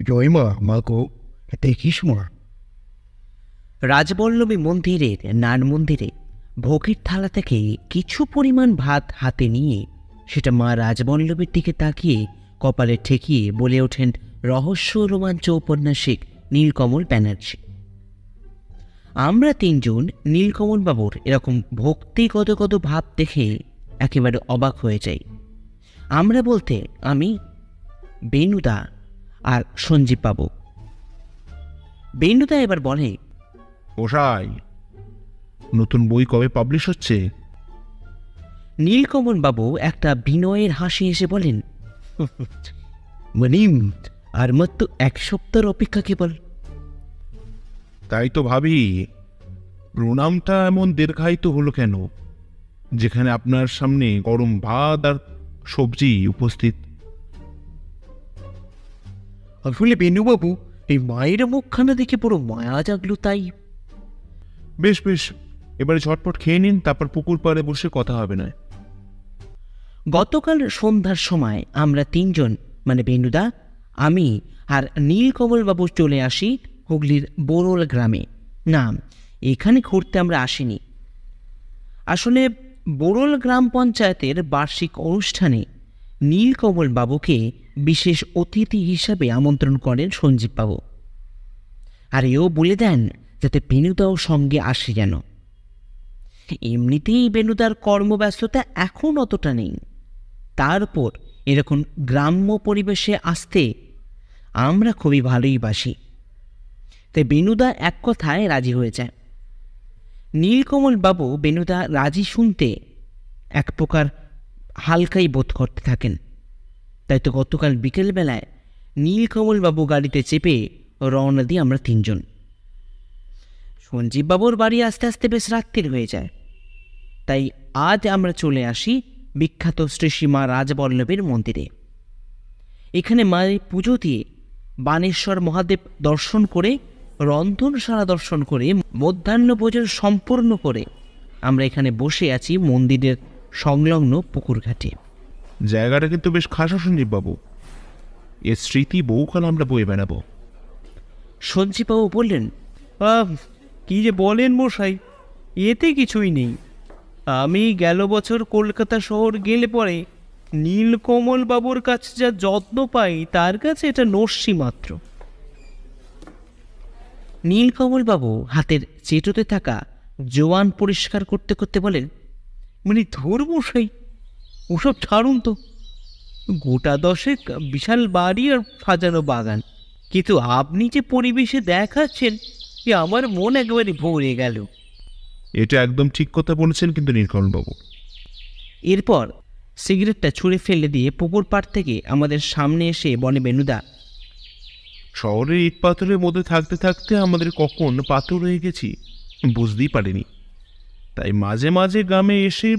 জয়মা, মা গো, দেখিস মা। রাজবল্লভী মন্দিরের নান মন্দিরে ভোগের থালা থেকে কিছু পরিমাণ ভাত হাতে নিয়ে সেটা মা রাজবল্লভীর দিকে তাকিয়ে কপালে ঠেকিয়ে বলে ওঠেন রহস্য রোমাঞ্চ ঔপন্যাসিক নীলকমল ব্যানার্জি। আমরা তিনজন নীলকমল বাবুর এরকম ভক্তি গদগদ ভাব দেখে একেবারে অবাক হয়ে যাই। আমরা বলতে আমি, বেনুদা আর সঞ্জীব বাবু। বেনুদা এবার বলে, ওসাই, নতুন বই কবে পাবলিশ হচ্ছে? নীলকমল বাবু একটা বিনয়ের হাসি এসে বলেন, মনিম, আর মাত্র 1 সপ্তাহের অপেক্ষা কেবল। তাই তো ভাবি, প্রণামটা এমন দীর্ঘায়িত হলো কেন, যেখানে আপনার সামনে গরম ভাত আর সবজি উপস্থিত। আসলে বেনুবাবু, এই মায়ের মুখখানা দেখে পুরো মায়া জাগলো তাই। বেশ বেশ, এবারে ঝটপট খেয়ে নিন, তারপর পুকুর পাড়ে বসে কথা হবে না। গতকাল সন্ধ্যার সময় আমরা তিনজন মানে বেনুদা, আমি আর নীলকমল বাবু চলে আসি হুগলির বোরল গ্রামে। না, এখানে ঘুরতে আমরা আসিনি। আসলে বোরল গ্রাম পঞ্চায়েতের বার্ষিক অনুষ্ঠানে নীলকমল বাবুকে বিশেষ অতিথি হিসাবে আমন্ত্রণ করেন সঞ্জীব বাবু, আর এও বলে দেন যাতে বেনুদাও সঙ্গে আসে যেন। এমনিতেই বেনুদার কর্মব্যস্ততা এখন অতটা নেই, তারপর এরকম গ্রাম্য পরিবেশে আসতে আমরা খুবই ভালোই বাসি। তাই বেনুদা এক কথায় রাজি হয়ে যায়। নীলকমল বাবু বেনুদা রাজি শুনতে এক প্রকার হালকাই বোধ করতে থাকেন। তাই তো গতকাল বিকেলবেলায় নীলকমল বাবু গাড়িতে চেপে রওনা দিই আমরা তিনজন। সঞ্জীব বাবুর বাড়ি আস্তে আস্তে বেশ রাত্রির হয়ে যায়। তাই আজ আমরা চলে আসি বিখ্যাত শ্রী মা রাজবল্লভীর মন্দিরে। এখানে মায়ের পুজো দিয়ে বানেশ্বর মহাদেব দর্শন করে, রন্ধনশালা দর্শন করে, মধ্যাহ্ন ভোজন সম্পূর্ণ করে আমরা এখানে বসে আছি মন্দিরের সংলগ্ন পুকুর ঘাটে। জায়গাটা কিন্তু বেশ খাসা সঞ্জীব বাবু, এর স্মৃতি বহুকাল আমরা বয়ে বেড়াবো। সঞ্জীববাবু বললেন, কি যে বলেন মশাই, এতে কিছুই নেই। আমি গেল বছর কলকাতা শহর গেলে পরে নীলকমল বাবুর কাছে যা যত্ন পাই, তার কাছে এটা নস্যি মাত্র। নীলকমল বাবু হাতের চেটোতে থাকা জোয়ান পরিষ্কার করতে করতে বলেন, মানে ধর মশাই, ওসব ছাড়ুন তো। গোটা 10 বিশাল বাড়ি আর সাজানো বাগান, কিন্তু আপনি যে পরিবেশে দেখাচ্ছেন, এ আমার মন একেবারে ভরে গেল। এটা একদম ঠিক কথা বলেছেন কিন্তু নীলকমলবাবু। এরপর সিগারেটটা ছুঁড়ে ফেলে দিয়ে পুকুর পাড় থেকে আমাদের সামনে এসে বনে বেনুদা, শহরের ইট পাথরের মধ্যে থাকতে থাকতে আমাদের কখন পাথর হয়ে গেছি বুঝতেই পারিনি। তাই মাঝে মাঝে গ্রামে এসে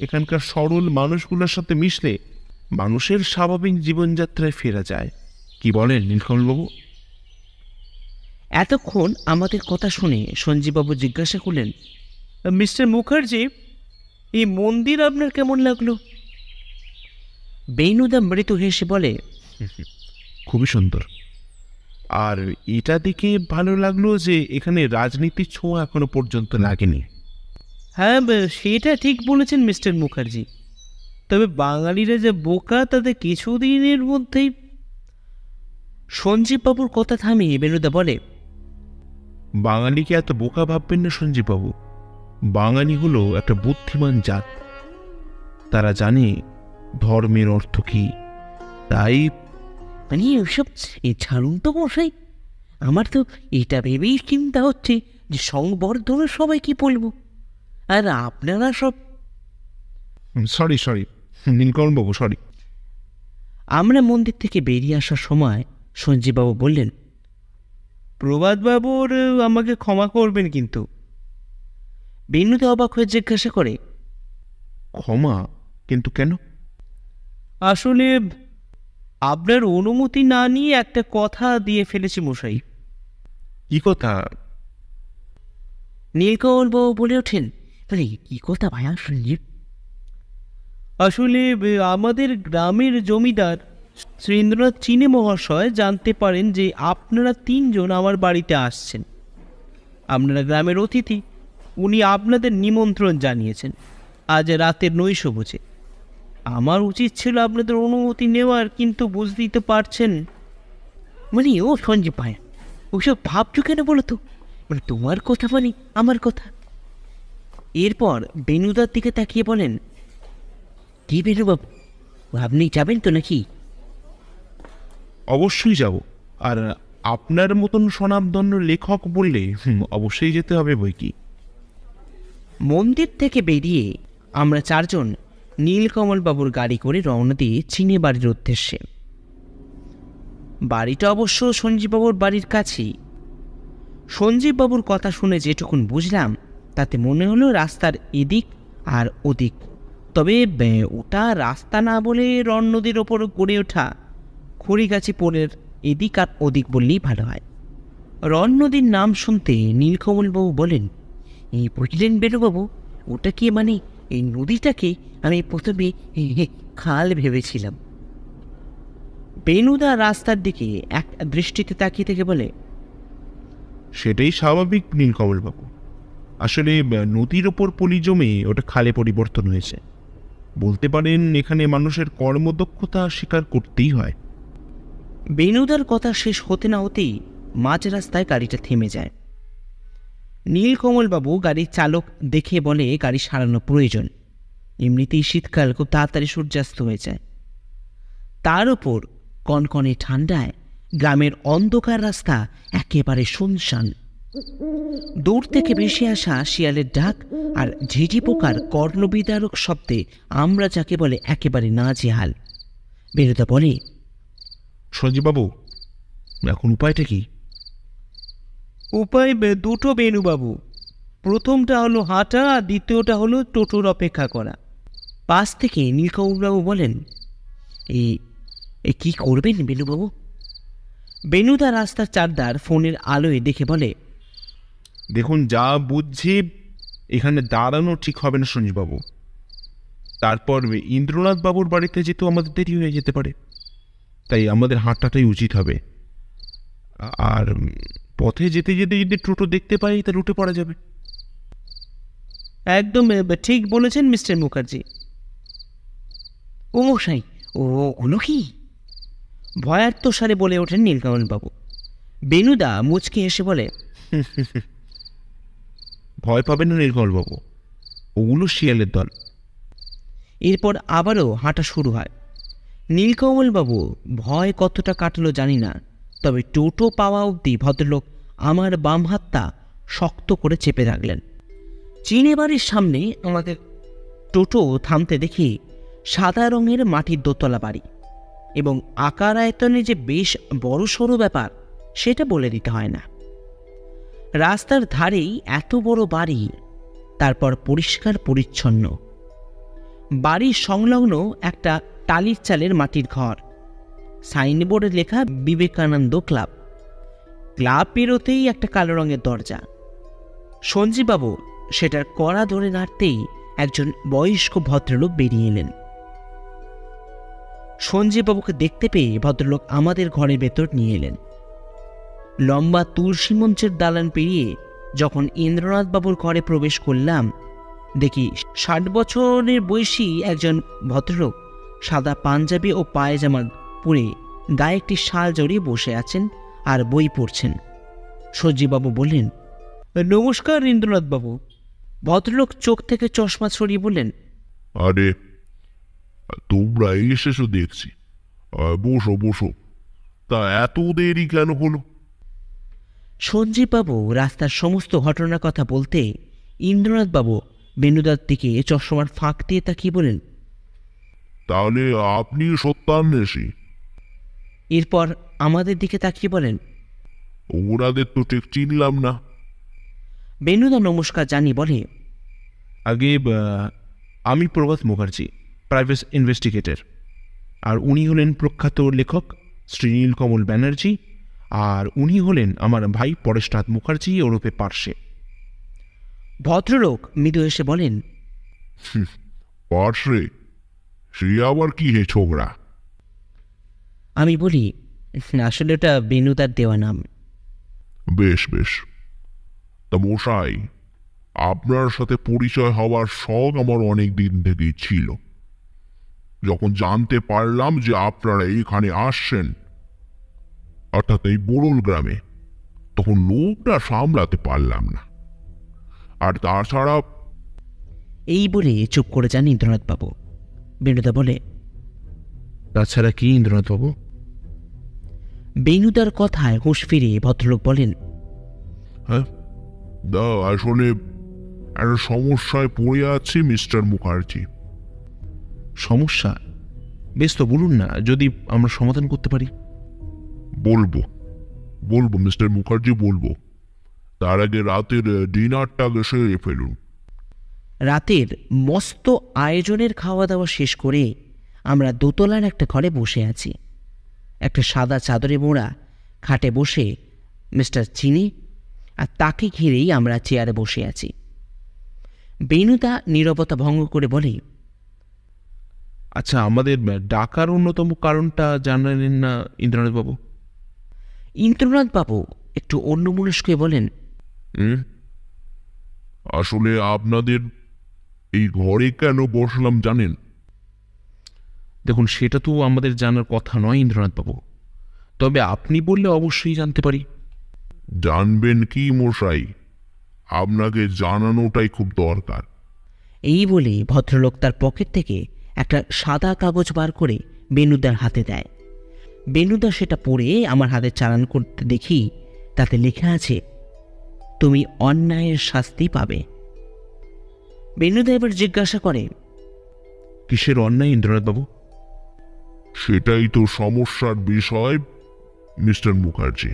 এখানকার সরল মানুষগুলোর সাথে মিশলে মানুষের স্বাভাবিক জীবনযাত্রায় ফেরা যায়। কি বলেন নীলকমলবাবু? এতক্ষণ আমাদের কথা শুনে সঞ্জীববাবু জিজ্ঞাসা করলেন, মিস্টার মুখার্জি, এই মন্দির আপনার কেমন লাগলো? বেনুদা মৃত হেসে বলে, খুবই সুন্দর। আর এটা দেখে ভালো লাগলো যে এখানে রাজনীতির ছোঁয়া এখনো পর্যন্ত লাগেনি। হ্যাঁ, সেটা ঠিক বলেছেন মিস্টার মুখার্জি। তবে বাঙালিরা যে বোকা, তাদের কিছুদিনের মধ্যেই। সঞ্জীববাবুর কথা থামিয়ে বেনুদা বলে, বাঙালিকে এত বোকা ভাববেন না সঞ্জীববাবু। বাঙালি হলো একটা বুদ্ধিমান জাত, তারা জানে ধর্মের অর্থ কি। তাই মানে ওসব ছাড়ুন তো মশাই, আমার তো এটা ভেবেই চিন্তা হচ্ছে যে সংবর্ধনা সবাই কি বলবো, আর আপনারা সব। সরি নীলকমলবাবু, সরি। আমরা মন্দির থেকে বেরিয়ে আসার সময় সঞ্জীববাবু বললেন, প্রভাতবাবুর আমাকে ক্ষমা করবেন কিন্তু। বেনুদা অবাক হয়ে জিজ্ঞাসা করে, ক্ষমা? কিন্তু কেন? আসলে আপনার অনুমতি না নিয়ে একটা কথা দিয়ে ফেলেছি মশাই। কি কথা? নীলকমলবাবু বলে ওঠেন, বলে কি কথা ভাইয়া সঞ্জীব? আসলে আমাদের গ্রামের জমিদার শ্রীন্দ্রনাথ চিনে মহাশয় জানতে পারেন যে আপনারা তিনজন আমার বাড়িতে আসছেন। আপনারা গ্রামের অতিথি, উনি আপনাদের নিমন্ত্রণ জানিয়েছেন আজ রাতের নৈশভোজে। আমার উচিত ছিল আপনাদের অনুমতি নেওয়ার, কিন্তু বুঝতেই তো পারছেন। মানে ও সঞ্জীব ভাইয়া, ওসব ভাবছো কেন বলো তো? মানে তোমার কথা মানে আমার কথা। এরপর বেনুদার দিকে তাকিয়ে বলেন, কি বেনুবাবু, আপনি যাবেন তো নাকি? অবশ্যই যাব। আর আপনার মতন স্বনামধন্য লেখক বললে অবশ্যই যেতে হবে বই কি। মন্দির থেকে বেরিয়ে আমরা চারজন নীলকমলবাবুর গাড়ি করে রওনা দিয়ে চিনে বাড়ির উদ্দেশ্যে। বাড়িটা অবশ্য সঞ্জীববাবুর বাড়ির কাছেই। সঞ্জীববাবুর কথা শুনে যেটুকুন বুঝলাম তাতে মনে হলো রাস্তার এদিক আর ওদিক, তবে ওটা রাস্তা না বলে রণ নদীর ওপর গড়ে ওঠা খড়িগাছি পোলের এদিক আর ওদিক বললেই ভালো হয়। রণ নদীর নাম শুনতে নীলকমলবাবু বলেন, এই বুঝলেন বেণুবাবু, ওটা কি মানে এই নদীটাকে আমি প্রথমে খাল ভেবেছিলাম। বেনুদা রাস্তার দিকে এক দৃষ্টিতে তাকিয়ে থেকে বলে, সেটাই স্বাভাবিক নীলকমলবাবু। আসলে নদীর ওপর পলি জমে ওটা খালে পরিবর্তন হয়েছে। বলতে পারেন এখানে মানুষের কর্মদক্ষতা স্বীকার করতেই হয়। বেনুদার কথা শেষ হতে না হতেই মাঝ রাস্তায় গাড়িটা থেমে যায়। নীলকমলবাবু গাড়ির চালক দেখে বলে গাড়ি সারানো প্রয়োজন, এমনিতেই শীতকাল খুব তাড়াতাড়ি সূর্যাস্ত হয়ে যায়। তার উপর কনকনে ঠান্ডায় গ্রামের অন্ধকার রাস্তা একেবারে শুনশান। দূর থেকে ভেসে আসা শিয়ালের ডাক আর ঝিঝি পোকার কর্ণবিদারক শব্দে আমরা যাকে বলে একেবারে নাজেহাল। বেনুদা বলে, সঞ্জীববাবু, এখন উপায়টা কি? উপায় দুটো বেণুবাবু। প্রথমটা হলো হাঁটা, আর দ্বিতীয়টা হলো টোটোর অপেক্ষা করা। পাশ থেকে নীলকমলবাবু বলেন, কি করবেন বেনুবাবু? বেনুদা রাস্তার চারদার ফোনের আলোয় দেখে বলে, দেখুন, যা বুঝছি এখানে দাঁড়ানো ঠিক হবে না সঞ্জীববাবু। তারপর ইন্দ্রনাথ বাবুর বাড়িতে যেতেও আমাদের দেরি হয়ে যেতে পারে, তাই আমাদের হাঁটাটাই উচিত হবে। আর পথে যেতে যেতে যদি টোটো দেখতে পাই তা রুটে পড়া যাবে। একদম ঠিক বলেছেন মিস্টার মুখার্জি। ও মশাই, ওগুলো কি? ভয়ার্ত সারে বলে ওঠেন নীলকমলবাবু। বেনুদা মুচকে এসে বলে, ভয় পাবেন না নীলকমলবাবু, ওগুলো শিয়ালের দল। এরপর আবারও হাঁটা শুরু হয়। নীলকমলবাবু ভয় কতটা কাটলো জানি না, তবে টোটো পাওয়া অবধি ভদ্রলোক আমার বাম হাতটা শক্ত করে চেপে রাখলেন। চিনে বাড়ির সামনে আমাদের টোটো থামতে দেখি সাদা রঙের মাটির দোতলা বাড়ি, এবং আকার আয়তনে যে বেশ বড় সড়ো ব্যাপার সেটা বলে দিতে হয় না। রাস্তার ধারেই এত বড় বাড়ি, তারপর পরিষ্কার পরিচ্ছন্ন। বাড়ির সংলগ্ন একটা টালির চালের মাটির ঘর, সাইনবোর্ডে লেখা বিবেকানন্দ ক্লাব। ক্লাব পেরোতেই একটা কালো রঙের দরজা। সঞ্জীববাবু সেটার কড়া ধরে নাড়তেই একজন বয়স্ক ভদ্রলোক বেরিয়ে এলেন। সঞ্জীববাবুকে দেখতে পেয়ে ভদ্রলোক আমাদের ঘরের ভেতর নিয়ে এলেন। লম্বা তুলসী মঞ্চের দালান পেরিয়ে যখন ইন্দ্রনাথ বাবুর ঘরে প্রবেশ করলাম, দেখি 60 বছরের বয়সী একজন ভদ্রলোক সাদা পাঞ্জাবি ও পায়জামা পরে গায়ে একটি শাল জড়িয়ে বসে আছেন আর বই পড়ছেন। সঞ্জীববাবু বললেন, নমস্কার ইন্দ্রনাথ বাবু। ভদ্রলোক চোখ থেকে চশমা ছড়িয়ে বললেন, আরে, তোমরা এসেছো দেখছি। বসো বসো। তা এত দেরি কেন হলো? সঞ্জীববাবু রাস্তার সমস্ত ঘটনার কথা বলতে ইন্দ্রনাথবাবু বেনুদার দিকে চশমার ফাঁক দিয়ে তাকিয়ে বলেন, তাহলে আপনি সত্যান্বেষী? এরপর আমাদের দিকে তাকিয়ে বলেন, ওনাদের তো ঠিক চিনলাম না। বেনুদা নমস্কার জানি বলে, আগে আমি প্রভাত মুখার্জি, প্রাইভেট ইনভেস্টিগেটর। আর উনি হলেন প্রখ্যাত লেখক শ্রী নীলকমল ব্যানার্জি, আর উনি হলেন আমার ভাই পরেশনাথ মুখার্জি ওরফে পার্শে। ভদ্রলোক মৃদু এসে বলেন, পার্শ্বে সে আবার কি হে ছোকরা? আমি বলি, আসলে ওটা বেনুদার দেওয়া নাম। বেশ বেশ, তা মশাই, আপনার সাথে পরিচয় হওয়ার শখ আমার অনেক দিন থেকেই ছিল। যখন জানতে পারলাম যে আপনারা এইখানে আসছেন, অর্থাৎ এই বোরল গ্রামে, তখন লোভটা সামলাতে পারলাম না। আর তাছাড়া এই বলে চুপ করে যান ইন্দ্রনাথবাবু। বেনুদা বলে, তাছাড়া কি ইন্দ্রনাথবাবু? বেনুদার কথায় হুঁশ ফিরিয়ে ভদ্রলোক বলেন, হ্যাঁ, আসলে একটা সমস্যায় পড়ে আছি মিস্টার মুখার্জি। সমস্যা? বেশ, তো বলুন না, যদি আমরা সমাধান করতে পারি। বলবো বলবো মিস্টার মুখার্জি, বলবো। তার আগে রাতের ডিনারটা সেরে ফেলুন। রাতের মস্ত আয়োজনের খাওয়া দাওয়া শেষ করে আমরা দোতলার একটা ঘরে বসে আছি। একটা সাদা চাদরে মোড়া খাটে বসে মিস্টার চিনি, আর তাকে ঘিরেই আমরা চেয়ারে বসে আছি। বেনুদা নীরবতা ভঙ্গ করে বলে, আচ্ছা, আমাদের ডাকার অন্যতম কারণটা জানালেন না ইন্দ্রনাথবাবু? ইন্দ্রনাথবাবু একটু অন্যমনস্ক হয়ে বলেন, আসলে আপনাদের এই ঘরে কেন বসলাম জানেন? দেখুন, সেটা তো আমাদের জানার কথা নয় ইন্দ্রনাথবাবু, তবে আপনি বললে অবশ্যই জানতে পারি। জানবেন কি মশাই, আপনাকে জানানোটাই খুব দরকার। এই বলে ভদ্রলোক তার পকেট থেকে একটা সাদা কাগজ বার করে বেনুদার হাতে দেয়। বেনুদা সেটা পড়ে আমার হাতে চালান করতে দেখি তাতে লেখা আছে, তুমি অন্যায়ের শাস্তি পাবে। বেনুদা এবার জিজ্ঞাসা করে, কিসের অন্যায় ইন্দ্রনাথবাবু? সেটাই তো সমস্যার বিষয় মিস্টার মুখার্জি।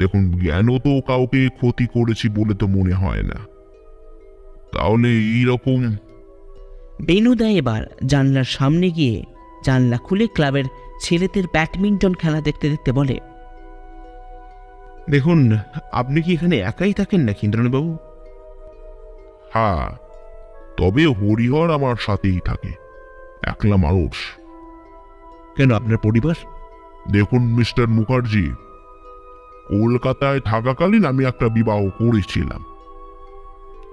দেখুন, জ্ঞানও তো কাউকে ক্ষতি করেছি বলে তো মনে হয় না। তাহলে এইরকম বেনুদা এবার জানলার সামনে গিয়ে জানলা খুলে ক্লাবের ছেলেদের ব্যাডমিন্টন খেলা দেখতে দেখতে বলে, দেখুন, আপনি কি এখানে একাই থাকেন নাকি ইন্দ্রনাথবাবু? হ্যাঁ, তবে হরিহর আমার সাথেই থাকে, একলা মানুষ। কেন, আপনার পরিবার? দেখুন মিস্টার মুখার্জি, কলকাতায় থাকাকালীন আমি একটা বিবাহ করেছিলাম,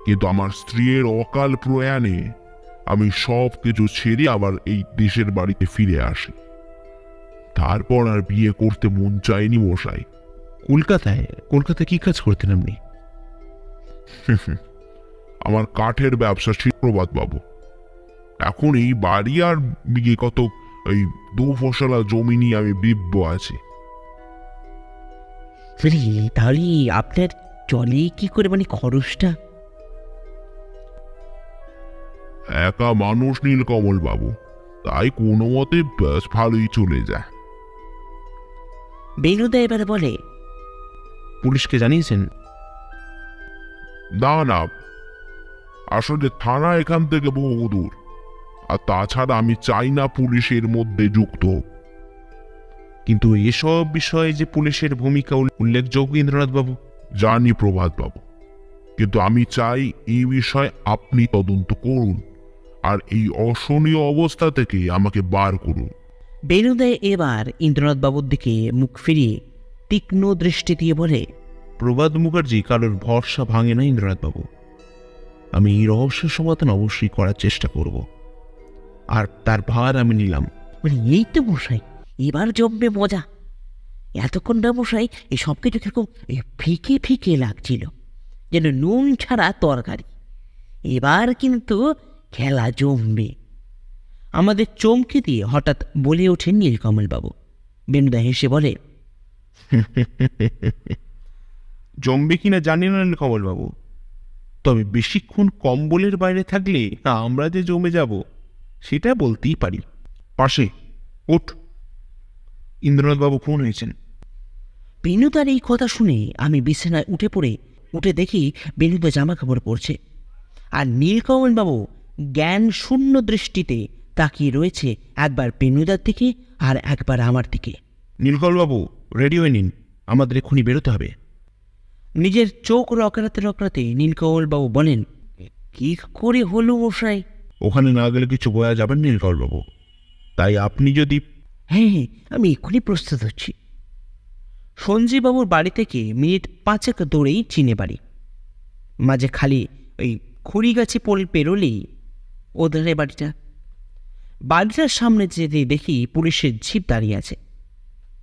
কিন্তু আমার স্ত্রীর অকাল প্রয়াণে আমি সব কিছু ছেড়ে আবার এই দেশের বাড়িতে ফিরে আসি। তারপর আর বিয়ে করতে মন চায়নি মশাই। কলকাতায় কি কাজ করতেন আপনি? আমার কাঠের ব্যবসা ছিল প্রভাত বাবু। এখন এই বাড়ি আর বিঘে কত এই 2 ফসলা জমি নিয়ে আমি বিব্ব আছি। তাহলে আপনার চলে কি করে, মানে খরচটা? একা মানুষ নীলকমল বাবু, তাই কোনো মতে বেশ ভালোই চলে যায়। বেনুদা এবার বলে, পুলিশকে জানিয়েছেন? না না, আসলে থানা এখান থেকে বহু দূর, আর তাছাড়া আমি চাই না পুলিশের মধ্যে যুক্ত হোক। কিন্তু এসব বিষয়ে যে পুলিশের ভূমিকা উল্লেখযোগ্য ইন্দ্রনাথবাবু। জানি প্রভাত বাবু, কিন্তু আমি চাই এই বিষয়ে আপনি তদন্ত করুন আর এই অশনীয় অবস্থা থেকে আমাকে বার করুন। বেনুদা এবার ইন্দ্রনাথবাবুর দিকে মুখ ফিরিয়ে তীক্ষ্ণ দৃষ্টি দিয়ে বলে, প্রভাত মুখার্জি কারোর ভরসা ভাঙে না ইন্দ্রনাথবাবু। আমি এই রহস্যের সমাধান অবশ্যই করার চেষ্টা করব, আর তার ভার আমি নিলাম। এই তো মশাই, এবার জমবে মজা। এতক্ষণ না মশাই এই সব কিছু কিরকম ফিকে ফিকে লাগছিল, যেন নুন ছাড়া তরকারি। এবার কিন্তু খেলা জমবে। আমাদের চমকে দিয়ে হঠাৎ বলে ওঠেন নীলকমলবাবু। বেনুদা হেসে বলে, জমবে কিনা জানি না কমলবাবু, তবে বেশিক্ষণ কম্বলের বাইরে থাকলে আমরা যে জমে যাব সেটা বলতেই পারি। পাশে ওঠ, ইন্দ্রনাথবাবু ফোন হয়েছেন। বেনুদার এই কথা শুনে আমি বিছানায় উঠে দেখি বেনুদা জামা কাপড় পরছে, আর নীলকমলবাবু জ্ঞান শূন্য দৃষ্টিতে তাকিয়ে রয়েছে, একবার বেনুদার দিকে আর একবার আমার দিকে। নীলকমলবাবু, রেডি হয়ে নিন, আমাদের এক্ষুনি বেরোতে হবে। নিজের চোখ রকরাতে রকরাতে নীলকমলবাবু বলেন, কি করে হলো মশাই? ওখানে না গেলে কিছু বোঝা যাবেন নীলকমলবাবু, তাই আপনি যদি... হ্যাঁ হ্যাঁ, আমি এক্ষুনি প্রস্তুত হচ্ছি। সঞ্জীববাবুর বাড়ি থেকে মিনিট 5 দৌড়েই চিনে বাড়ি। মাঝে খালি ওই খুঁড়িগাছি পেরোলেই ওদের বাড়িটা। বাড়িটার সামনে যেতে দেখি পুলিশের জিপ দাঁড়িয়ে আছে।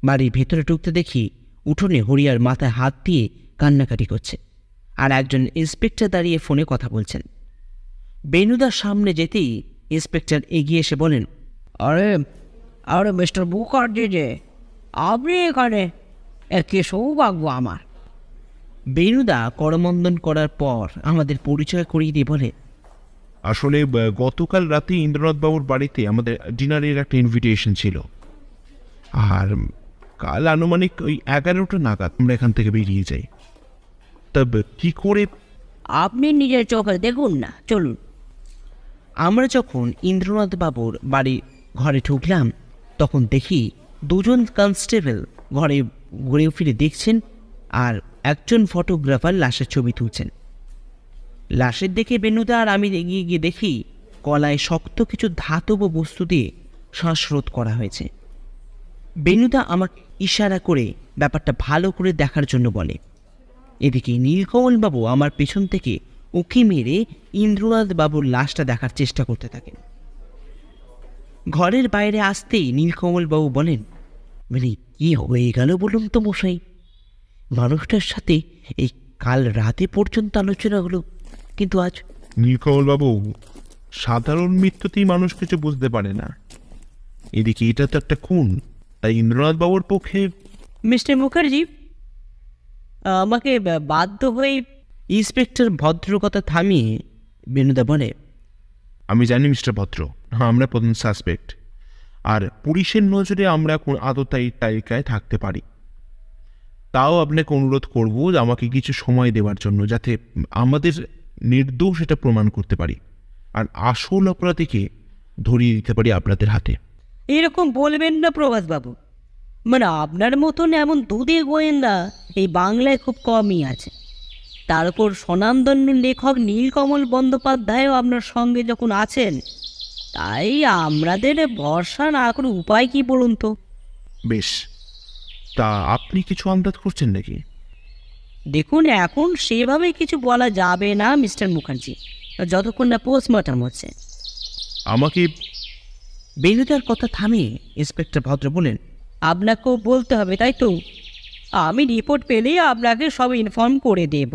বাড়ির ভেতরে ঢুকতে দেখি উঠোনে হরিয়ার মাথায় হাত দিয়ে কান্নাকাটি করছে, আর একজন ইন্সপেক্টর দাঁড়িয়ে ফোনে কথা বলছেন। বেনুদার সামনে যেতেই ইন্সপেক্টর এগিয়ে এসে বলেন, আরে আরে মিস্টার মুখার্জি, যে আপনি এখানে, কি সৌভাগ্য আমার। বেনুদা করমন্দন করার পর আমাদের পরিচয় করিয়ে দিয়ে বলে, আসলে গতকাল রাতে ইন্দ্রনাথবাবুর বাড়িতে আমাদের ডিনারের একটা ইনভিটেশন ছিল, আর কাল আনুমানিক ওই 11টা নাগাদ আমরা এখান থেকে বেরিয়ে যাই। তবে কি করে... আপনি নিজের চোখে দেখুন না, চলুন। আমরা যখন ইন্দ্রনাথ বাবুর বাড়ি ঘরে ঢুকলাম তখন দেখি 2 জন কনস্টেবল ঘরে ঘুরে ফিরে দেখছেন, আর একজন ফটোগ্রাফার লাশের ছবি তুলছেন। লাশের দেখে বেনুদা আর আমি এগিয়ে গিয়ে দেখি কলায় শক্ত কিছু ধাতব বস্তু দিয়ে শ্বাসরোধ করা হয়েছে। বেনুদা আমাকে ইশারা করে ব্যাপারটা ভালো করে দেখার জন্য বলে। এদিকে নীলকমলবাবু আমার পেছন থেকে উঁকি মেরে ইন্দ্রনাথ বাবুর লাশটা দেখার চেষ্টা করতে থাকেন। ঘরের বাইরে আসতেই নীলকমলবাবু বলেন, মানে কি হয়ে গেল বলুন তো মশাই? মানুষটার সাথে এই কাল রাতে পর্যন্ত আলোচনা হলো, কিন্তু আজ... নীলকমলবাবু, সাধারণ মৃত্যুতেই মানুষ কিছু বুঝতে পারে না, এদিকে এটা তো একটা খুন, তাই ইন্দ্রনাথবাবুর পক্ষে... মিস্টার মুখার্জি, আমাকে বাধ্য হয়ে... ইন্সপেক্টর ভদ্রকথা থামিয়ে বেনুদা বলে, আমি জানি মিস্টার ভদ্র, আমরা প্রধান সাসপেক্ট, আর পুলিশের নজরে আমরা আদতাই তালিকায় থাকতে পারি। তাও আপনাকে অনুরোধ করব যে আমাকে কিছু সময় দেওয়ার জন্য, যাতে আমাদের নির্দোষ এটা প্রমাণ করতে পারি, আর আসল অপরাধীকে ধরিয়ে দিতে পারি আপনাদের হাতে। এরকম বলবেন না প্রভাসবাবু, মানে আপনার মতন এমন দুধে গোয়েন্দা এই বাংলায় খুব কমই আছে। তার উপর স্বনামধন্য লেখক নীলকমল বন্দ্যোপাধ্যায়ও আপনার সঙ্গে যখন আছেন, তাই আমাদের ভরসা না করে উপায় কি বলুন তো? বেশ, তা আপনি কিছু আন্দাজ করছেন নাকি? দেখুন, এখন সেভাবে কিছু বলা যাবে না মিস্টার মুখার্জি, যতক্ষণ না পোস্টমর্টম হচ্ছে। আমাকে... বেনুদার কথা থামিয়ে ইন্সপেক্টর ভদ্র বলেন, আপনাকেও বলতে হবে তাই তো? আমি রিপোর্ট পেলেই আপনাকে সব ইনফর্ম করে দেব।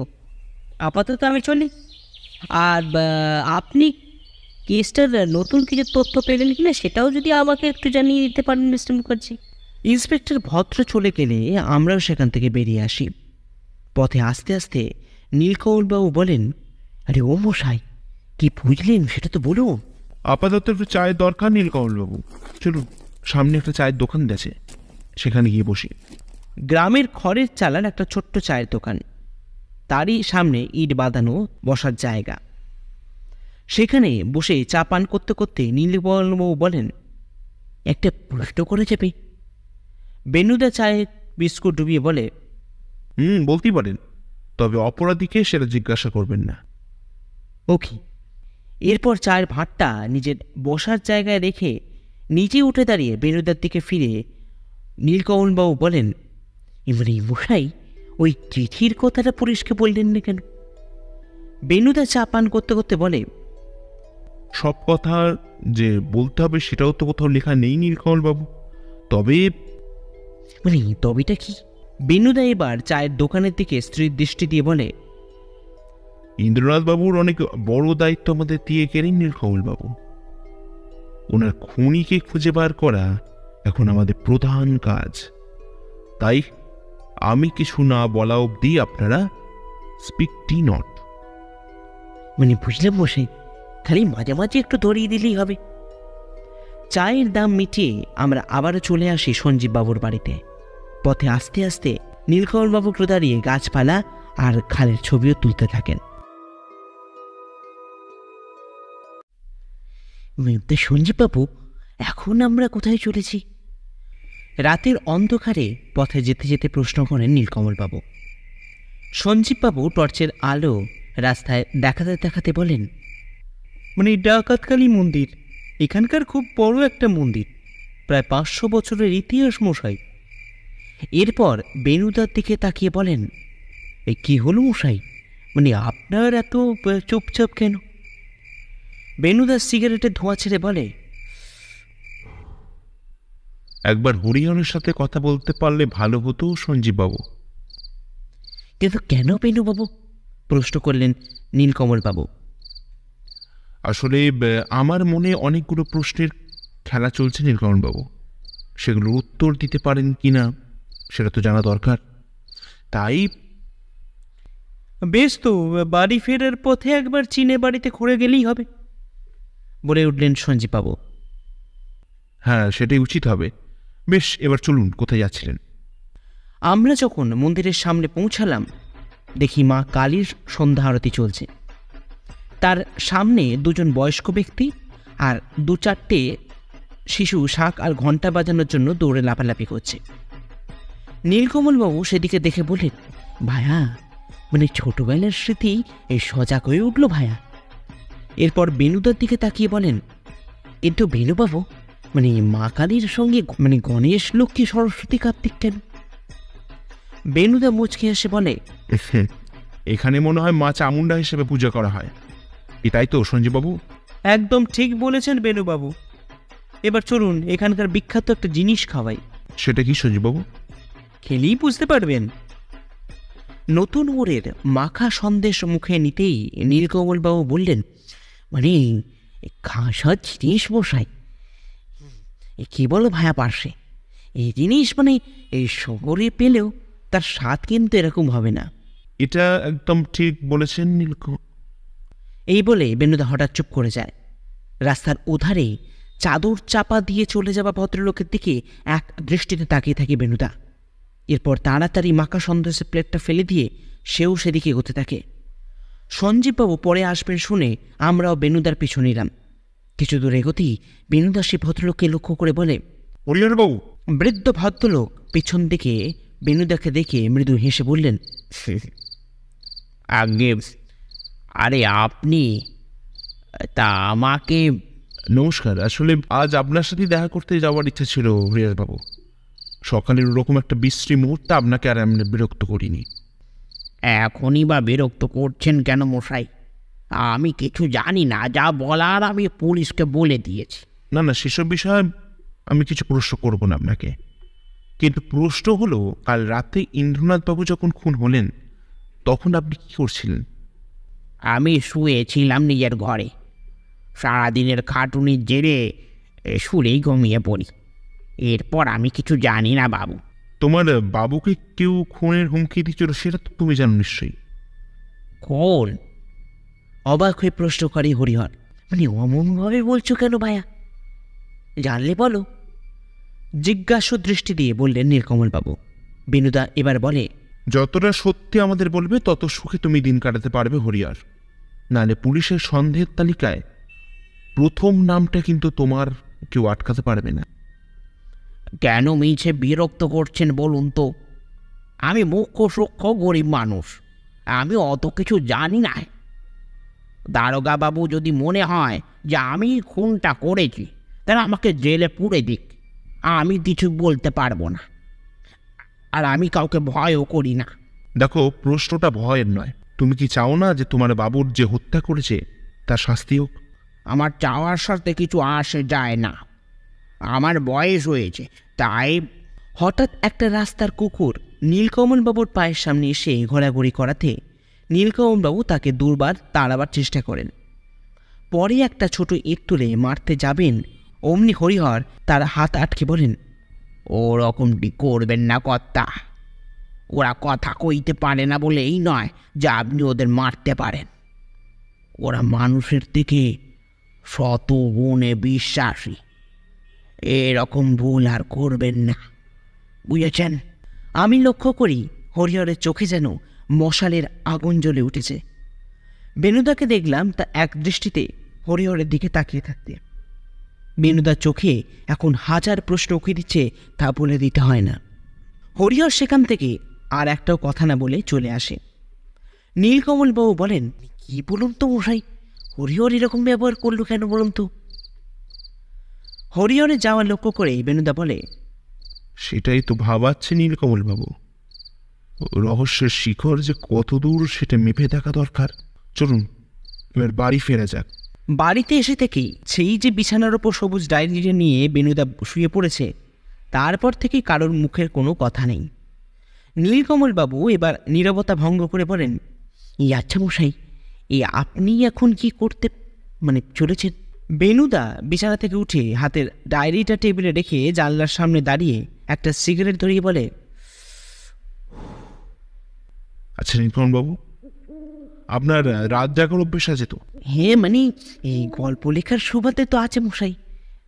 আপাতত আমি চলি। আর আপনি কেসটার নতুন কিছু তথ্য পেলেন কিনা সেটাও যদি আমাকে একটু জানিয়ে দিতে পারেন মিস্টার মুখার্জি। ইন্সপেক্টর ভদ্র চলে গেলে আমরাও সেখান থেকে বেরিয়ে আসি। পথে আস্তে আস্তে নীলকমলবাবু বলেন, আরে ও মশাই, কি বুঝলেন সেটা তো বলুন। আপাতত একটু চায়ের দরকার নীলকমলবাবু, চলুন, সামনে একটা চায়ের দোকান আছে, সেখানে গিয়ে বসি। গ্রামের খড়ের চালার একটা ছোট্ট চায়ের দোকান, তারই সামনে ইট বাঁধানো বসার জায়গা। সেখানে বসে চা পান করতে করতে নীলকমলবাবু বলেন, একটা প্রশ্ন করে যাবে? বেনুদা চায়ে বিস্কুট ডুবিয়ে বলে, বলতেই পারেন, তবে অপরাধীকে সেটা জিজ্ঞাসা করবেন না। ওকে। এরপর চায়ের ভাঁটটা নিজের বসার জায়গায় রেখে নিচে উঠে দাঁড়িয়ে বেনুদার দিকে ফিরে নীলকমলবাবু বলেন, এবারে মশাই, ওই চিঠির কথাটা পুলিশকে বললেন না কেন? বেনুদা চা পান করতে করতে বলে, সব কথা যে বলতে হবে সেটাও তো কোথাও লেখা নেই নীলকমলবাবু, তবে... মানে তবেটা কি? বেনুদা এবার চায়ের দোকানের দিকে স্ত্রীর দৃষ্টি দিয়ে বলে, ইন্দ্রনাথবাবুর অনেক বড় দায়িত্ব আমাদের দিয়ে গেলেন নীলকমলবাবু। ওনার খুনিকে খুঁজে বার করা এখন আমাদের প্রধান কাজ, তাই আমি কিছু না বলা অবধি আপনারা স্পিক টি নট। মানে বুঝলাম মশাই, খালি মাঝে মাঝে একটু ধরিয়ে দিলেই হবে। চায়ের দাম মিটিয়ে আমরা আবারও চলে আসি সঞ্জীববাবুর বাড়িতে। পথে আস্তে আস্তে নীলকমলবাবু দাঁড়িয়ে গাছপালা আর খালের ছবিও তুলতে থাকেন। সঞ্জীববাবু, এখন আমরা কোথায় চলেছি? রাতের অন্ধকারে পথে যেতে যেতে প্রশ্ন করেন নীলকমলবাবু। সঞ্জীববাবু টর্চের আলো রাস্তায় দেখাতে দেখাতে বলেন, মানে ডাকাতকালী মন্দির এখানকার খুব বড় একটা মন্দির, প্রায় 500 বছরের ইতিহাস মশাই। এরপর বেনুদার দিকে তাকিয়ে বলেন, এই কি হলো মশাই, মানে আপনার এত চুপচাপ কেন? বেনুদা সিগারেটের ধোঁয়া ছেড়ে বলে, একবার হরিহরের সাথে কথা বলতে পারলে ভালো হতো সঞ্জীববাবু। কিন্তু কেন বেনুবাবু? প্রশ্ন করলেন নীলকমলবাবু। আসলে আমার মনে অনেকগুলো প্রশ্নের খেলা চলছে নীলকমলবাবু, সেগুলোর উত্তর দিতে পারেন কিনা সেটা তো জানা দরকার। তাই বেশ, তো বাড়ি ফেরার পথে একবার চীনে বাড়িতে ঘুরে গেলেই হবে, বলে উঠলেন সঞ্জীববাবু। হ্যাঁ, সেটাই উচিত হবে। বেশ, এবার চলুন, কোথায় যাচ্ছিলেন? আমরা যখন মন্দিরের সামনে পৌঁছালাম, দেখি মা কালীর সন্ধ্যা আরতি চলছে। তার সামনে দুজন বয়স্ক ব্যক্তি আর 2-4টে শিশু শাঁখ আর ঘণ্টা বাজানোর জন্য দৌড়ে লাফালাফি করছে। নীলকমলবাবু সেদিকে দেখে বললেন, ভায়া, মানে ছোটবেলার স্মৃতি এই সজাগ হয়ে উঠল ভায়া। এরপর বেনুদার দিকে তাকিয়ে বলেন, কিন্তু বেনুবাবু, মানে মা কালীর সঙ্গে মানে গণেশ, লক্ষ্মী, সরস্বতী, কার্তিক কেন? বেনুদা মুচকে এসে বলে, এখানে মনে হয় মা চামুন্ডা হিসেবে পূজা করা হয়, এটাই তো সঞ্জীববাবু? একদম ঠিক বলেছেন বেনুবাবু। এবার চলুন এখানকার বিখ্যাত একটা জিনিস খাওয়াই। সেটা কি সঞ্জীববাবু? খেলেই বুঝতে পারবেন। নতুন মোড়ের মাখা সন্দেশ মুখে নিতেই নীলকমলবাবু বললেন, মানে খাসা জিনিস মশাই, কি বলো ভায়া পার্শ্বে, এই জিনিস মানে এই শহরে পেলেও তার স্বাদ কিন্তু এরকম হবে না। এটা একদম ঠিক বলেছেন এই বলে বেনুদা হঠাৎ চুপ করে যায়। রাস্তার ওধারে চাদর চাপা দিয়ে চলে যাওয়া ভদ্রলোকের দিকে এক দৃষ্টিতে তাকিয়ে থাকে বেনুদা। এরপর তাড়াতাড়ি মাখা সন্দেশের প্লেটটা ফেলে দিয়ে সেও সেদিকে এগোতে থাকে। সঞ্জীববাবু পরে আসবেন শুনে আমরাও বেনুদার পিছু নিলাম। কিছু দূর এগোতেই বেনুদা সে ভদ্রলোককে লক্ষ্য করে বলে, হরিহরবাবু। বৃদ্ধ ভদ্রলোক পিছন দিকে বেনুদাকে দেখে মৃদু হেসে বললেন, আগে আরে আপনি, তা আমাকে? নমস্কার, আসলে আজ আপনার সাথে দেখা করতে যাওয়ার ইচ্ছা ছিল হরিহরবাবু। সকালের ওরকম একটা বিশ্রী মুহূর্তে আপনাকে আর আমি বিরক্ত করিনি। এখনই বা বিরক্ত করছেন কেন মশাই? আমি কিছু জানি না, যা বলার আমি পুলিশকে বলে দিয়েছি। না না, সেসব বিষয়ে আমি কিছু প্রশ্ন করব না আপনাকে, কিন্তু প্রশ্ন হলো, কাল রাতে ইন্দ্রনাথবাবু যখন খুন হলেন তখন আপনি কি করছিলেন? আমি শুয়েছিলাম নিজের ঘরে, সারাদিনের খাটুনির জেরে শুলেই ঘুমিয়ে পড়ি। এরপর আমি কিছু জানি না বাবু। তোমার বাবুকে কেউ খুনের হুমকি দিচ্ছিল সেটা তো তুমি জানো নিশ্চয়ই। কোন? অবাক হয়ে প্রশ্ন করে হরিহর, মানে অমনভাবে বলছো কেন ভায়া, জানলে বলো? জিজ্ঞাসু দৃষ্টি দিয়ে বললেন নীলকমলবাবু। বেনুদা এবার বলে, যতটা সত্যি আমাদের বলবে তত সুখে তুমি দিন কাটাতে পারবে হরিহর, নাহলে পুলিশের সন্দেহের তালিকায় প্রথম নামটা কিন্তু তোমার কেউ আটকাতে পারবে না। কেন মিছে বিরক্ত করছেন বলুন তো? আমি মুখ্য সূক্ষ্ম গরিব মানুষ, আমি অত কিছু জানি না। দারোগা বাবু যদি মনে হয় যে আমি খুনটা করেছি, তাহলে আমাকে জেলে পুরে দিক, আমি কিছু বলতে পারবো না। আর আমি কাউকে ভয়ও করি না। দেখো, প্রশ্নটা ভয়ের নয়। তুমি কি চাও না যে তোমার বাবুর যে হত্যা করেছে তার শাস্তি হোক? আমার চাওয়ার সাথে কিছু আসে যায় না, আমার বয়স হয়েছে তাই। হঠাৎ একটা রাস্তার কুকুর নীলকমলবাবুর পায়ের সামনে এসে ঘোরাঘুরি করাতে নীলকমলবাবু তাকে দুর্বার তাড়াবার চেষ্টা করেন। পরে একটা ছোট ইট তুলে মারতে যাবেন, অমনি হরিহর তার হাত আটকে বলেন, ওরকমটি করবেন না কর্তা। ওরা কথা কইতে পারে না বলে এই নয় যে আপনি ওদের মারতে পারেন। ওরা মানুষের দিকে শত গুণে বিশ্বাসী। এরকম ভুল আর করবেন না, বুঝেছেন? আমি লক্ষ্য করি হরিহরের চোখে যেন মশালের আগুন জ্বলে উঠেছে। বেনুদাকে দেখলাম তা এক দৃষ্টিতে হরিহরের দিকে তাকিয়ে থাকতে। বেনুদার চোখে এখন হাজার প্রশ্ন উকি দিচ্ছে, তা বলে দিতে হয় না। হরিহর সেখান থেকে আর একটাও কথা না বলে চলে আসে। নীলকমলবাবু বলেন, কি বলুন তো মশাই, হরিহর এরকম ব্যবহার করলো কেন বলুন তো? হরিহরে যাওয়া লক্ষ্য করে বেনুদা বলে, সেটাই তো ভাবাচ্ছে নীলকমলবাবু। রহস্যের শিখর যে কত দূর সেটা মেপে দেখা দরকার। চলুন এবার বাড়ি ফেরা যাক। বাড়িতে এসে থেকেই সেই যে বিছানার ওপর সবুজ ডায়েরিটা নিয়ে বেনুদা শুয়ে পড়েছে, তারপর থেকে কারোর মুখের কোনো কথা নেই। নীলকমলবাবু এবার নীরবতা ভঙ্গ করে বলেন, এই আচ্ছা মশাই, এই আপনি এখন কি করতে চলেছেন? বেনুদা বিছানা থেকে উঠে হাতের ডায়েরিটা টেবিলে রেখে জানলার সামনে দাঁড়িয়ে একটা সিগারেট ধরিয়ে বলে, আচ্ছা নীলকমলবাবু, আপনার রাত জাগার অভ্যেস আছে তো? হ্যাঁ এই গল্প লেখার সুবাদে তো আছে মশাই,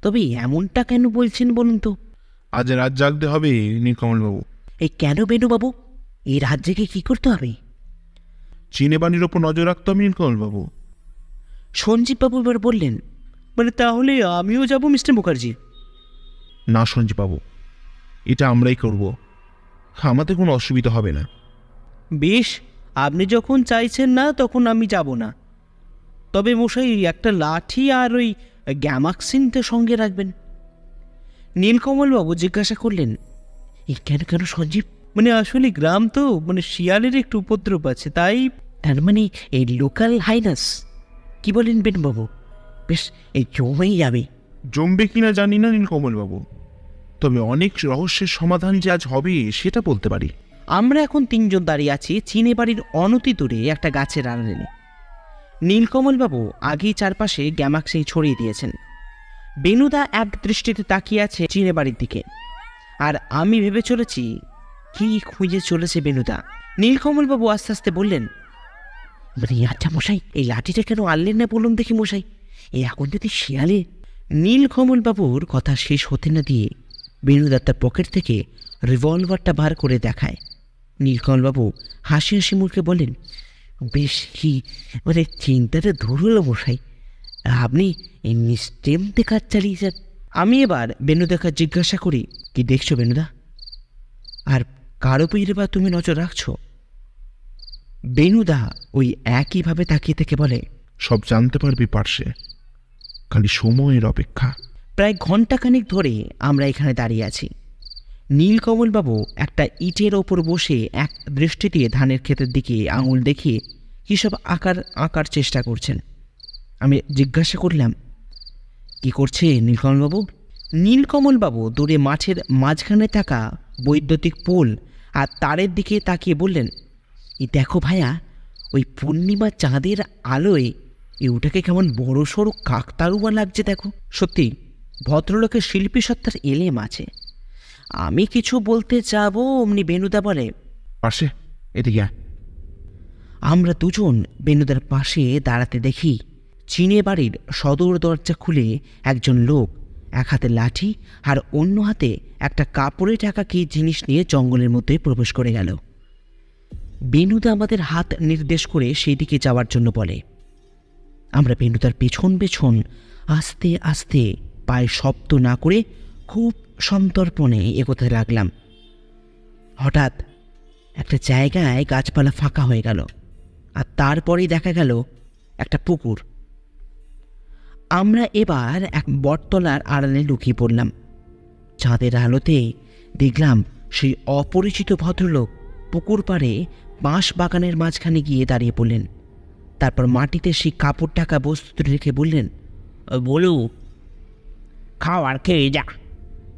তবে এমনটা কেন বলছেন বলুন তো? আজ রাত জাগতে হবে নীলকমলবাবু। এই কেন বেনুবাবু, এই রাত জেগে কি করতে হবে? চিনে বাণীর ওপর নজর রাখতে হবে নীলকমলবাবু। সঞ্জীববাবু এবার বললেন, তাহলে আমিও যাব মিস্টার মুখার্জি? না সঞ্জীববাবু, এটা আমরাই করব, আমাদের কোনো অসুবিধা হবে না। বেশ, আপনি যখন চাইছেন না তখন আমি যাব না। তবে মশাই একটা লাঠি আর ওই গ্যামাক্সিনটা সঙ্গে রাখবেন। নীলকমলবাবু জিজ্ঞাসা করলেন, এই কেন কেন সঞ্জীব? আসলে গ্রাম তো শিয়ালের একটু উপদ্রব আছে, তাই। তার এই লোকাল হাইনাস কি বলেন বেনবাবু? বেশ, এই জমেই যাবে। জমবে কিনা জানি না নীলকমলবাবু, তবে অনেক রহস্যের সমাধান যে আজ হবে সেটা বলতে পারি। আমরা এখন তিনজন দাঁড়িয়ে আছি চিনে বাড়ির অনতি দূরে একটা গাছের আড়ালে। নীলকমলবাবু আগেই চারপাশে গ্যামাক্সিন ছড়িয়ে দিয়েছেন। বেনুদা এক দৃষ্টিতে তাকিয়ে আছে চিনে বাড়ির দিকে, আর আমি ভেবে চলেছি কি খুঁজে চলেছে বেনুদা। নীলকমলবাবু আস্তে আস্তে বললেন, আচ্ছা মশাই, এই লাঠিটা কেন আনলেন না বলুন দেখি মশাই, এই এখন যদি শিয়ালে। নীলকমলবাবুর কথা শেষ হতে না দিয়ে বেনুদা তার পকেট থেকে রিভলভারটা বার করে দেখায়। নীলকমলবাবু হাসি হাসি মুখে বলেন, বেশ, কি চিন্তাটা দূর হলো মশাই, আপনি এই নিশ্চিন্তে কাজ চালিয়েছেন। আমি এবার বেনুদাকে জিজ্ঞাসা করি, কি দেখছো বেনুদা, আর কারো পেয়ে বা তুমি নজর রাখছো? বেনুদা ওই একইভাবে তাকিয়ে থেকে বলে, সব জানতে পারবি পারছে, খালি সময়ের অপেক্ষা। প্রায় ঘণ্টাখানিক ধরে আমরা এখানে দাঁড়িয়ে আছি। নীলকমলবাবু একটা ইটের ওপর বসে এক দৃষ্টি দিয়ে ধানের ক্ষেতের দিকে আঙুল দেখিয়ে কী সব আঁকার চেষ্টা করছেন। আমি জিজ্ঞাসা করলাম, কি করছে নীলকমলবাবু? নীলকমলবাবু দূরে মাঠের মাঝখানে থাকা বৈদ্যুতিক পোল আর তারের দিকে তাকিয়ে বললেন, এই দেখো ভাইয়া, ওই পূর্ণিমা চাঁদের আলোয় ওটাকে কেমন বড় সড়ো কাকতারুয়া লাগছে দেখো। সত্যি ভদ্রলোকের শিল্পী সত্তার এলেম আছে। আমি কিছু বলতে যাবো, অমনি বেনুদা বলে, পাশে এদিকে আয়। আমরা দুজন বেনুদার পাশে দাঁড়াতে দেখি চিনে বাড়ির সদর দরজা খুলে একজন লোক এক হাতে লাঠি আর অন্য হাতে একটা কাপড়ে ঢাকা কি জিনিস নিয়ে জঙ্গলের মধ্যে প্রবেশ করে গেল। বেনুদা আমাদের হাত নির্দেশ করে সেই দিকে যাওয়ার জন্য বলে। আমরা বেনুদার পেছন পেছন আস্তে আস্তে পায়ে শব্দ না করে খুব সন্তর্পণে এগোতে লাগলাম। হঠাৎ একটা জায়গায় গাছপালা ফাঁকা হয়ে গেল, আর তারপরেই দেখা গেল একটা পুকুর। আমরা এবার এক বটতলার আড়ালে লুকিয়ে পড়লাম। চাঁদের আলোতে দেখলাম সেই অপরিচিত ভদ্রলোক পুকুর পাড়ে বাঁশ বাগানের মাঝখানে গিয়ে দাঁড়িয়ে পড়লেন। তারপর মাটিতে সেই কাপড় ঢাকা বস্তু রেখে বললেন, বলু, খাওয়ার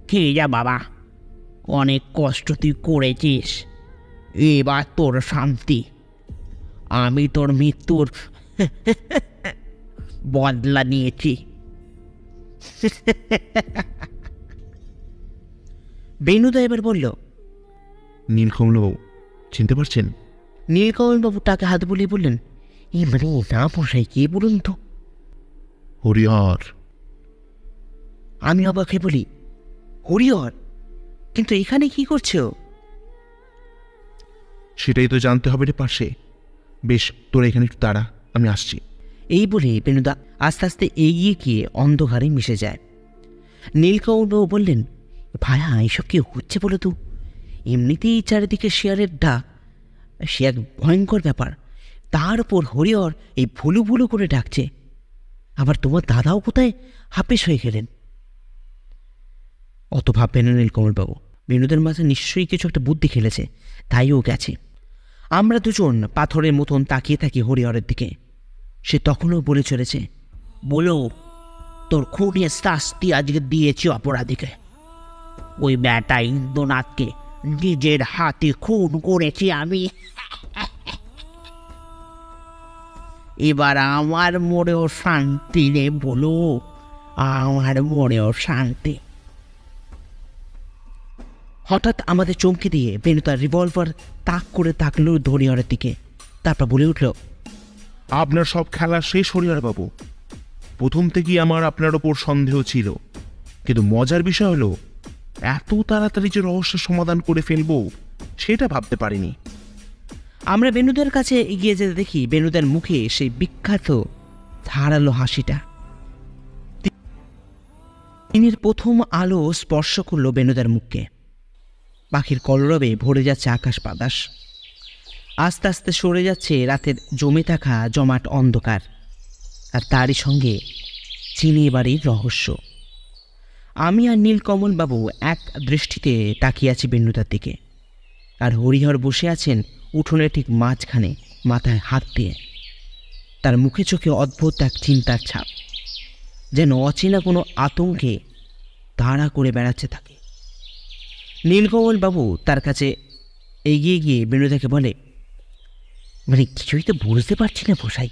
খেয়ে যা বাবা, অনেক কষ্ট তুই করেছিস, এবার তোর শান্তি। আমি তোর মৃত্যুর বদলা নিয়েছি। বেনুদা এবার বলল, নীলকমলবাবু চিনতে পারছেন? নীলকমলবাবু তাকে হাত বুলিয়ে বললেন, না মশাই, কে বলুন তো? হরিহর। আমি অবাক হয়ে বলি, হরিহর? কিন্তু এখানে কি করছো? সেটাই তো জানতে হবে রে পাশে। বেশ, তোরা এখানে একটু দাঁড়া, আমি আসছি। এই বলে বেনুদা আস্তে আস্তে এগিয়ে গিয়ে অন্ধকারে মিশে যায়। নীলকমলবাবু বললেন, ভায়া, এইসব কি হচ্ছে বলো তো? এমনিতেই চারিদিকে শিয়ালের ডাক, সে এক ভয়ঙ্কর ব্যাপার। তার উপর হরিহর এই ভুলু ভুলু করে ডাকছে। আবার তোমার দাদাও কোথায় হাফেস হয়ে গেলেন? অত ভাববেন না নীলকমলবাবু, বেনুদের মাথায় নিশ্চয়ই কিছু একটা বুদ্ধি খেলেছে, তাই ও গেছে। আমরা দুজন পাথরের মতন তাকিয়ে থাকি হরিহরের দিকে। সে তখনও বলে চলেছে, বলো, তোর খুনের শাস্তি আজকে দিয়েছি অপরাধীকে। ওই ব্যাটা ইন্দ্রনাথকে নিজের হাতে খুন করেছি আমি। এবার আমার মনেও শান্তি রে, বলো, আমার মনেও শান্তি। হঠাৎ আমাদের চমকে দিয়ে বেনু তার রিভলভার তাক করে তাকলো হরিহরের দিকে। তারপর বলে উঠল, আপনার সব খেলা শেষ হরিহর বাবু। প্রথম থেকেই আমার আপনার ওপর সন্দেহ ছিল, কিন্তু মজার বিষয় হলো এত তাড়াতাড়ি যে রহস্যের সমাধান করে ফেলবো সেটা ভাবতে পারিনি। আমরা বেনুদের কাছে এগিয়ে যেতে দেখি বেনুদের মুখে সেই বিখ্যাত ধারালো হাসিটা। দিনের প্রথম আলো স্পর্শ করলো বেনুদের মুখকে। পাখির কলরবে ভরে যাচ্ছে আকাশ বাতাস। আস্তে আস্তে সরে যাচ্ছে রাতের জমে থাকা জমাট অন্ধকার, আর তারই সঙ্গে চিনি বাড়ির রহস্য। আমি আর নীলকমলবাবু এক দৃষ্টিতে তাকিয়ে আছি বেনুদার দিকে, আর হরিহর বসে আছেন উঠোনের ঠিক মাঝখানে, মাথায় হাত দিয়ে। তার মুখে চোখে অদ্ভুত এক চিন্তার ছাপ, যেন অচেনা কোনো আতঙ্কে তাড়া করে বেড়াচ্ছে তাকে। নীলকমলবাবু তার কাছে এগিয়ে গিয়ে বেনুদাকে বলে, মানে কিছুই তো বুঝতে পারছি না মশাই,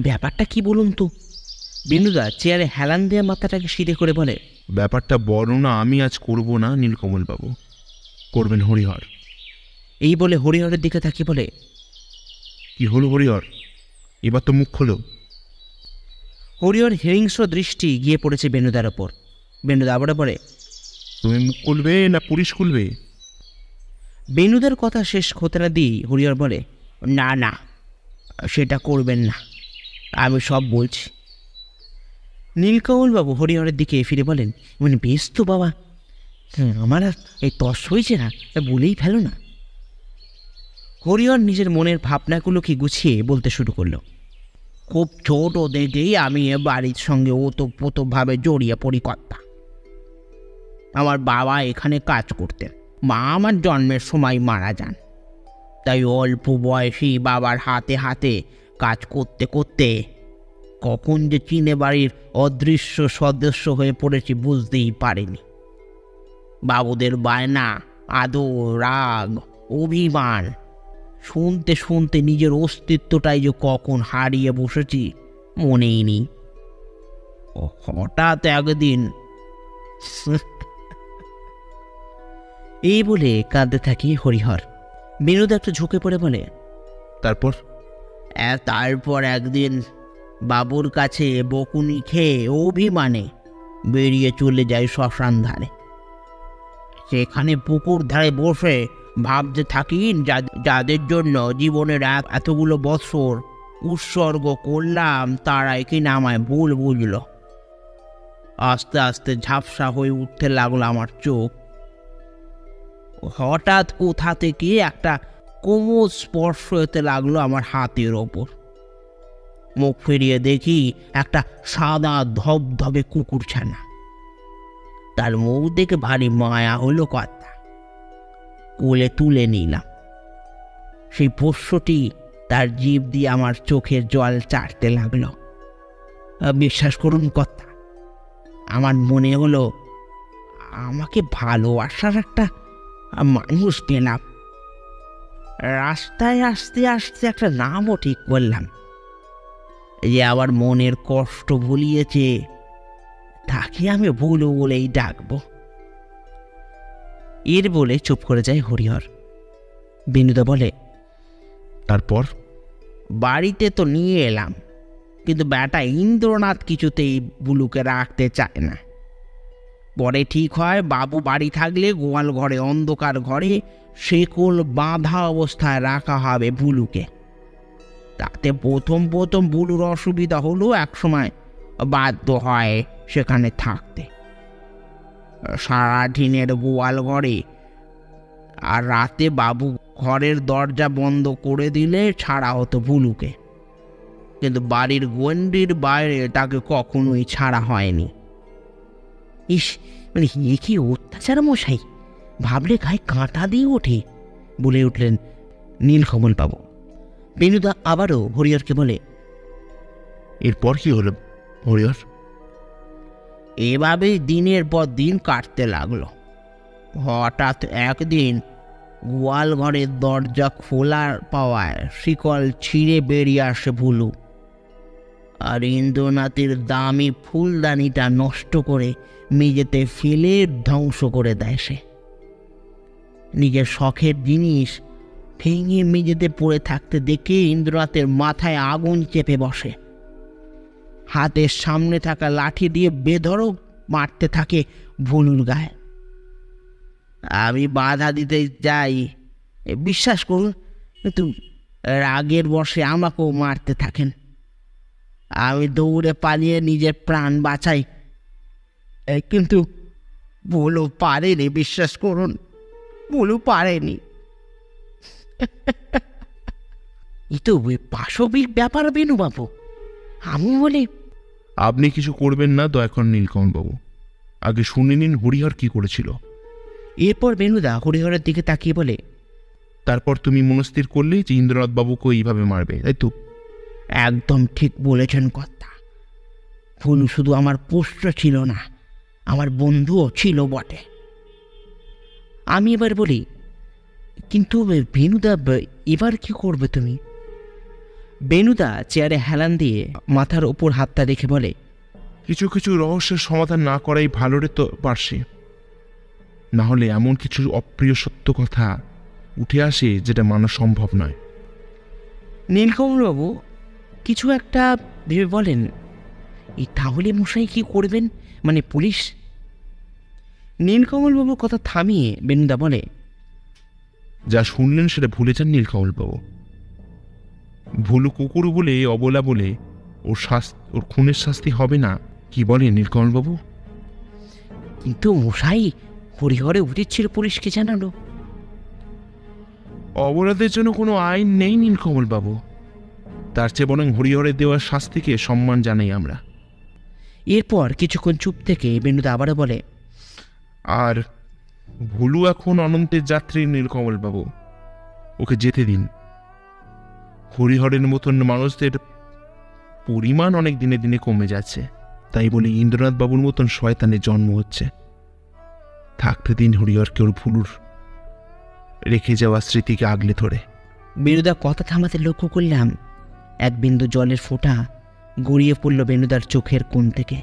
ব্যাপারটা কি বলুন তো? বেনুদা চেয়ারে হেলান দেওয়া মাথাটাকে সিধে করে বলে, ব্যাপারটা বর্ণনা আমি আজ করব না নীলকমল বাবু, করবেন হরিহর। এই বলে হরিহরের দিকে তাকিয়ে বলে, কি হলো হরিহর, এবার তো মুখ খোলো। হরিহর হিংস্র দৃষ্টি গিয়ে পড়েছে বেনুদার ওপর। বেনুদা আবার বলে, তুমি মুখ খুলবে না পুলিশ খুলবে? বেনুদার কথা শেষ হতে না দিয়ে হরিহর বলে, না না, সেটা করবেন না, আমি সব বলছি। নীলকমলবাবু হরিহরের দিকে ফিরে বলেন, মানে বেশ তো বাবা, আমার আর এই তস হয়েছে না, বলেই ফেলো না। হরিহর নিজের মনের ভাবনাগুলোকে গুছিয়ে বলতে শুরু করলো, খুব ছোট থেকেই আমি এ বাড়ির সঙ্গে ওতপ্রোতভাবে জড়িয়ে পড়ি কর্তা। আমার বাবা এখানে কাজ করতেন, মা আমার জন্মের সময় মারা যান। তাই অল্প বয়সী বাবার হাতে হাতে কাজ করতে করতে কখন যে চিনে বাড়ির অদৃশ্য সদস্য হয়ে পড়েছি বুঝতেই পারিনি। বাবুদের বায়না, আদর, রাগ, অভিমান শুনতে শুনতে নিজের অস্তিত্বটাই যে কখন হারিয়ে বসেছি মনেই নেই। হঠাৎ একদিন এই বলে কাঁদতে থাকি হরিহর। বেনুদা একটু ঝুঁকে পড়ে বলে, তারপর একদিন বাবুর কাছে বকুনি খেয়ে অভিমানে বেরিয়ে চলে যায় শ্মশান ধারে। সেখানে পুকুর ধারে বসে ভাবতে থাকি যাদের জন্য জীবনের এতগুলো বছর উৎসর্গ করলাম তারাই কিনা আমায় ভুল বুঝল। আস্তে আস্তে ঝাপসা হয়ে উঠতে লাগলো আমার চোখ। হঠাৎ কোথা থেকে একটা কোমল স্পর্শ হতে লাগলো আমার হাতের ওপর। মুখ ফিরিয়ে দেখি একটা সাদা ধবধবে কুকুরছানা। তার মুখ দেখে ভারী মায়া হলো কথা। কোলে তুলে নিলাম। সেই পোষ্যটি তার জিভ দিয়ে আমার চোখের জল চাটতে লাগলো। বিশ্বাস করুন কথা, আমার মনে হলো আমাকে ভালোবাসার একটা মানুষ পেলাম। রাস্তায় আসতে আসতে একটা নামও ঠিক করলাম, যে আবার মনের কষ্ট ভুলিয়েছে তাকে আমি ভুলু বলেই ডাকবো। এর বলে চুপ করে যায় হরিহর। বেনুদা বলে, তারপর? বাড়িতে তো নিয়ে এলাম, কিন্তু ব্যাটা ইন্দ্রনাথ কিছুতেই বুলুকে রাখতে চায় না। পরে ঠিক হয় বাবু বাড়ি থাকলে গোয়াল ঘরে, অন্ধকার ঘরে শেকল বাঁধা অবস্থায় রাখা হবে বুলুকে। তাতে প্রথম প্রথম বুলুর অসুবিধা হলো, একসময় বাধ্য হয় সেখানে থাকতে। সারাদিনের গোয়াল ঘরে আর রাতে বাবু ঘরের দরজা বন্ধ করে দিলে ছাড়া হতো ভুলুকে, কিন্তু বাড়ির গণ্ডির বাইরে তাকে কখনোই ছাড়া হয়নি। ইস, মানে এ কি অত্যাচার মশাই, ভাবলে গায়ে কাঁটা দিয়ে ওঠে, বলে উঠলেন নীলকমল বাবু। বেনুদা আবারও হরিহরকে বলে, এরপর কি হলো হরিহর? এভাবেই দিনের পর দিন কাটতে লাগলো। হঠাৎ একদিন গোয়াল ঘরের দরজা খোলা পাওয়ায় শিকল ছিঁড়ে বেরিয়ে আসে ভুলু, আর ইন্দ্রনাথের দামি ফুলদানিটা নষ্ট করে মেঝেতে ফেলে ধ্বংস করে দেয় সে। নিজের শখের জিনিস ভেঙে মেঝেতে পড়ে থাকতে দেখে ইন্দ্রনাথের মাথায় আগুন চেপে বসে, হাতের সামনে থাকা লাঠি দিয়ে বেধড়ক মারতে থাকে ভুলুর গায়ে। আমি বাধা দিতে যাই, বিশ্বাস করুন, কিন্তু রাগের বশে আমাকেও মারতে থাকেন। আমি দৌড়ে পালিয়ে নিজের প্রাণ বাঁচাই, কিন্তু ভুলু পারেনি, বিশ্বাস করুন, ভুলু পারেনি। এ তো পাশবিক ব্যাপার বেনুবাবু, আমি বলি। আপনি কিছু করবেন না দয়া করে নীলকমলবাবু, আগে শুনে নিন হরিহর কি করেছিল। এরপর বেনুদা হরিহরের দিকে তাকিয়ে বলে, তারপর তুমি মনস্থির করলে যে ইন্দ্রনাথ বাবুকে এইভাবে মারবে, তাই তো? একদম ঠিক বলেছেন কর্তা। ভুলু শুধু আমার পোষ্য ছিল না, আমার বন্ধুও ছিল বটে। আমি এবার বলি, কিন্তু বেনুদা এবার কি করবে তুমি? বেনুদা চেয়ারে হেলান দিয়ে মাথার ওপর হাতটা রেখে বলে, কিছু কিছু রহস্যের সমাধান না করাই ভালো রে তো পারছি, না হলে এমন কিছু অপ্রিয় সত্য কথা উঠে আসে যেটা মানা সম্ভব নয়। নীলকমলবাবু কিছু একটা ভেবে বলেন, এই তাহলে মশাই কি করবেন, মানে পুলিশ? নীলকমলবাবুর কথা থামিয়ে বেনুদা বলে, যা শুনলেন সেটা ভুলে যান নীলকমলবাবু। ভুলু কুকুর বলে, অবলা বলে ওর খুনের শাস্তি হবে না, কি বলে নীলকমলবাবু? কিন্তু মশাই হরিহরে উচিত ছিল পুলিশকে জানালো। অপরাধের জন্য কোনো আইন নেই নীলকমলবাবু, তার চেয়ে বরং হরিহরের দেওয়ার শাস্তিকে সম্মান জানাই আমরা। এরপর কিছুক্ষণ চুপ থেকে বেনুদা আবারও বলে, আর ভুলু এখন অনন্তের যাত্রী নীলকমলবাবু, ওকে যেতে দিন। হরিহরের মতন মানুষদের পরিমাণ অনেক দিনে দিনে কমে যাচ্ছে, তাই বলে ইন্দ্রনাথ বাবুর মতন শয়তানের জন্ম হচ্ছে। থাকতে দিন হরিহরকে ওর ভুলুর রেখে যাওয়া স্মৃতিকে আগলে ধরে। বেনুদা কথা থামাতে লক্ষ্য করলাম এক বিন্দু জলের ফোঁটা গড়িয়ে পড়ল বেনুদার চোখের কোণ থেকে।